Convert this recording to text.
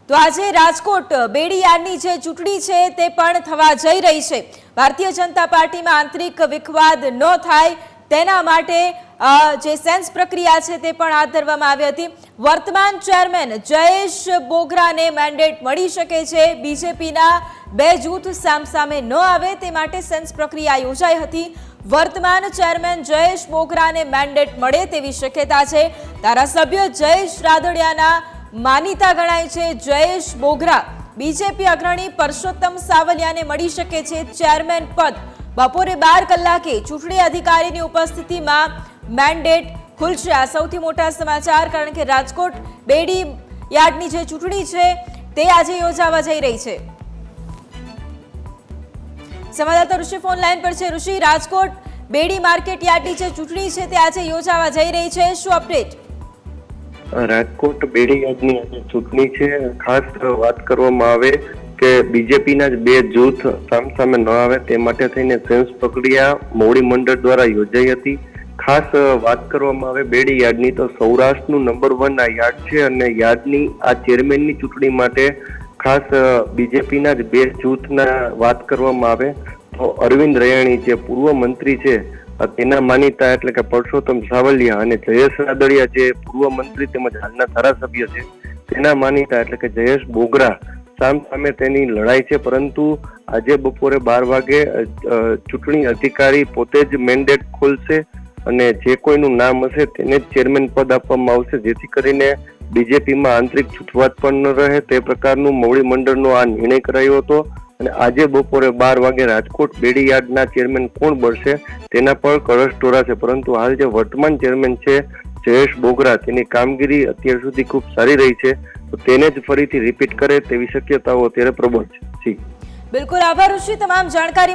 તો આજે રાજકોટ બેડી યાર્ડની જે ચૂંટણી છે તે પણ થવા જઈ રહી છે। ભારતીય જનતા પાર્ટીમાં આંતરિક વિખવાદ ન થાય તેના માટે જે સેન્સ પ્રક્રિયા છે તે પણ હાથ ધરવામાં આવી હતી। વર્તમાન ચેરમેન જયેશ બોગરાને મેન્ડેટ મળી શકે છે। બીજેપીના બે જૂથ સામસામે ન આવે તે માટે સેન્સ પ્રક્રિયા યોજાઈ હતી। વર્તમાન ચેરમેન જયેશ બોગરાને મેન્ડેટ મળે તેવી શક્યતા છે। ધારાસભ્ય જયેશ રાદડિયાના માનીતા ગણાય છે જયેશ બોગરા બીજેપી અગ્રણી પરસોત્તમ સાવલિયાને મળી શકે છે ચેરમેન પદ। બપોરે 12 કલાકે ચૂંટણી અધિકારીની ઉપસ્થિતિમાં મેન્ડેટ ખુલશે। આ સૌથી મોટા સમાચાર, કારણ કે રાજકોટ બેડી યાર્ડની જે ચૂંટણી છે તે આજે યોજાવા જઈ રહી છે। સંવાદદાતા ઋષિ ફોન લાઈન પર છે। ઋષિ, રાજકોટ બેડી માર્કેટ યાર્ડની જે ચૂંટણી છે તે આજે યોજાવા જઈ રહી છે, શું અપડેટ? રાજકોટ બેડી યાર્ડની આજે ચૂંટણી છે। ખાસ વાત કરવામાં આવે કે બીજેપીના જ બે જૂથ સામસામે ન આવે તે માટે થઈને સેન્સ પ્રક્રિયા મોવડી મંડળ દ્વારા યોજાઈ હતી। ખાસ વાત કરવામાં આવે બેડી યાર્ડની તો સૌરાષ્ટ્રનું નંબર 1 આ યાર્ડ છે અને યાર્ડની આ ચેરમેનની ચૂંટણી માટે ખાસ બીજેપીના જ બે જૂથના વાત કરવામાં આવે તો અરવિંદ રૈયાણી જે પૂર્વ મંત્રી છે તેના માનીતા એટલે કે પરસોત્તમ સાવલિયા અને જયેશ રાદડિયા જે પૂર્વ મંત્રી તેમજ હાલના ધારાસભ્ય છે તેના માનીતા એટલે કે જયેશ બોગરા સામે તેની લડાઈ છે। પરંતુ આજે બપોરે 12 વાગે ચૂંટણી અધિકારી પોતે જ મેન્ડેટ ખોલશે અને જે કોઈનું નામ હશે તેને જ ચેરમેન પદ આપવામાં આવશે, જેથી કરીને બીજેપીમાં આંતરિક છૂટવાદ પણ ન રહે તે પ્રકારનું મોવડી મંડળનો આ નિર્ણય કરાયો હતો। અને આજે બપોરે 12 વાગે રાજકોટ બેડી યાર્ડના ચેરમેન કોણ બનશે તેના પર કળશ ઢોરાશે। પરંતુ હાલ જે વર્તમાન ચેરમેન છે જયેશ બોગરા તેની કામગીરી અત્યાર સુધી ખૂબ સારી રહી છે, તો તેને જ ફરીથી રિપીટ કરે તેવી શક્યતાઓ અત્યારે પ્રબળ છે। બિલકુલ, આભાર ઋષિ તમામ જાણકારી